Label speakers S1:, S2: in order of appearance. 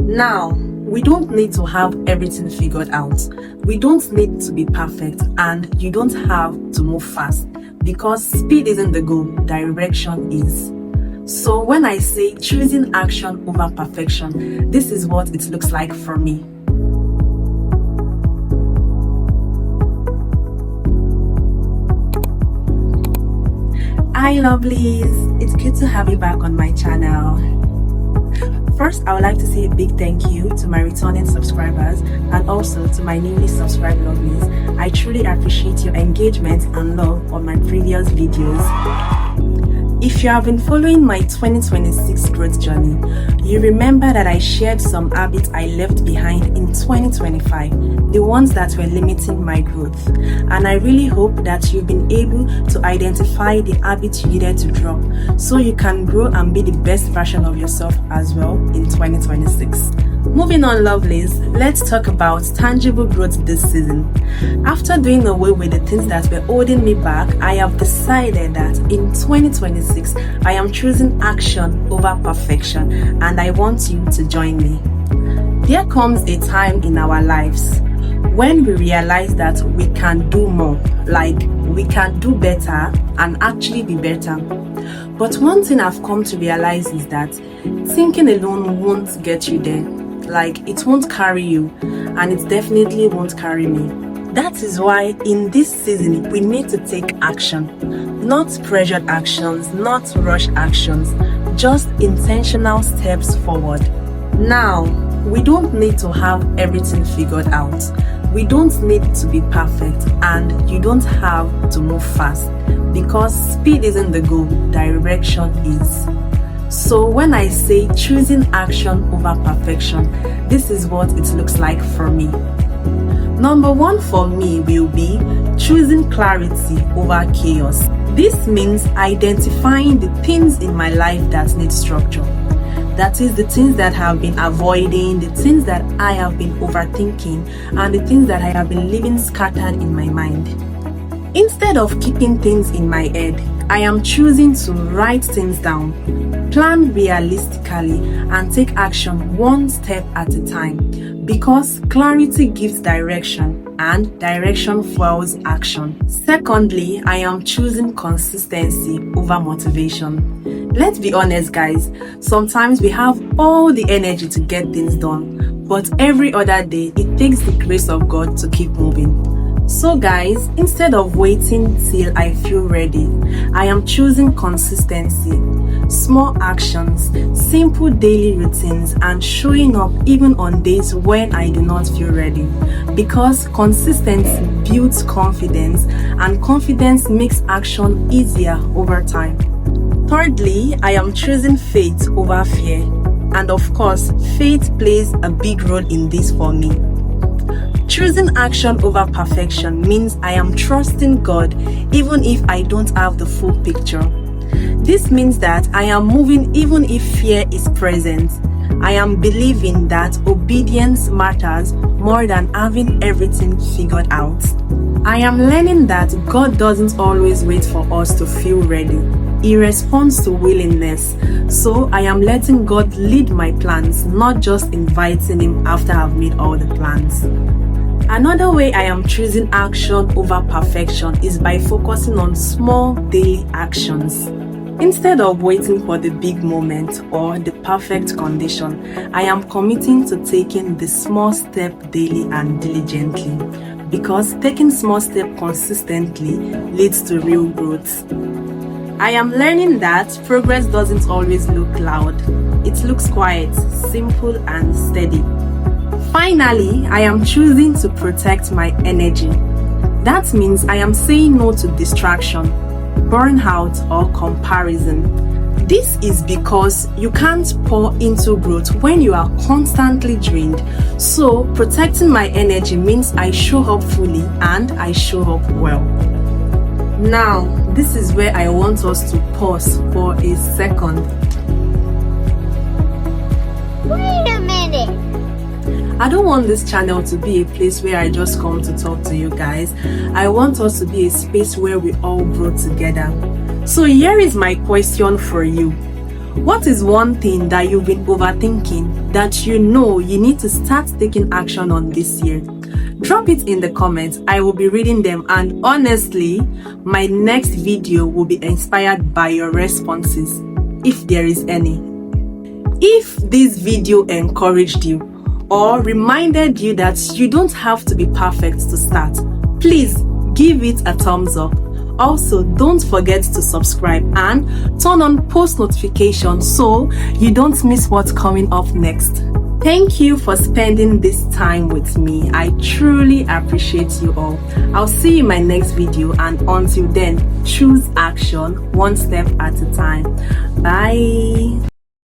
S1: Now, we don't need to have everything figured out. We don't need to be perfect, and you don't have to move fast because speed isn't the goal, direction is. So when I say choosing action over perfection, this is what it looks like for me. Hi lovelies, it's good to have you back on my channel. First, I would like to say a big thank you to my returning subscribers and also to my newly subscribed lovelies. I truly appreciate your engagement and love on my previous videos. If you have been following my 2026 growth journey, you remember that I shared some habits I left behind in 2025, the ones that were limiting my growth. And I really hope that you've been able to identify the habits you needed to drop so you can grow and be the best version of yourself as well in 2026. Moving on, lovelies, let's talk about tangible growth this season. After doing away with the things that were holding me back, I have decided that in 2026, I am choosing action over perfection, and I want you to join me. There comes a time in our lives when we realize that we can do more, like we can do better and actually be better. But one thing I've come to realize is that thinking alone won't get you there. Like, it won't carry you, and it definitely won't carry me. That is why in this season we need to take action. Not pressured actions, not rush actions, just intentional steps forward. Now, we don't need to have everything figured out. We don't need to be perfect, and you don't have to move fast because speed isn't the goal, direction is. So when I say choosing action over perfection, this is what it looks like for me. Number one for me will be choosing clarity over chaos. This means identifying the things in my life that need structure. That is the things that I have been avoiding, the things that I have been overthinking, and the things that I have been leaving scattered in my mind. Instead of keeping things in my head, I am choosing to write things down, plan realistically, and take action one step at a time, because clarity gives direction and direction fuels action. Secondly, I am choosing consistency over motivation. Let's be honest, guys, sometimes we have all the energy to get things done, but every other day it takes the grace of God to keep moving. So guys, instead of waiting till I feel ready, I am choosing consistency, small actions, simple daily routines, and showing up even on days when I do not feel ready. Because consistency builds confidence, and confidence makes action easier over time. Thirdly, I am choosing faith over fear. And of course, faith plays a big role in this for me. Choosing action over perfection means I am trusting God even if I don't have the full picture. This means that I am moving even if fear is present. I am believing that obedience matters more than having everything figured out. I am learning that God doesn't always wait for us to feel ready. He responds to willingness. So I am letting God lead my plans, not just inviting Him after I've made all the plans. Another way I am choosing action over perfection is by focusing on small daily actions. Instead of waiting for the big moment or the perfect condition, I am committing to taking the small step daily and diligently, because taking small steps consistently leads to real growth. I am learning that progress doesn't always look loud. It looks quiet, simple, and steady. Finally, I am choosing to protect my energy. That means I am saying no to distraction, burnout, or comparison. This is because you can't pour into growth when you are constantly drained. So, protecting my energy means I show up fully and I show up well. Now, this is where I want us to pause for a second.
S2: Wait a minute.
S1: I don't want this channel to be a place where I just come to talk to you guys. I want us to be a space where we all grow together. So here is my question for you. What is one thing that you've been overthinking that you know you need to start taking action on this year? Drop it in the comments. I will be reading them, and honestly, my next video will be inspired by your responses, if there is any. If this video encouraged you or reminded you that you don't have to be perfect to start, please give it a thumbs up. Also, don't forget to subscribe and turn on post notifications so you don't miss what's coming up next. Thank you for spending this time with me. I truly appreciate you all. I'll see you in my next video, and until then, choose action one step at a time. Bye.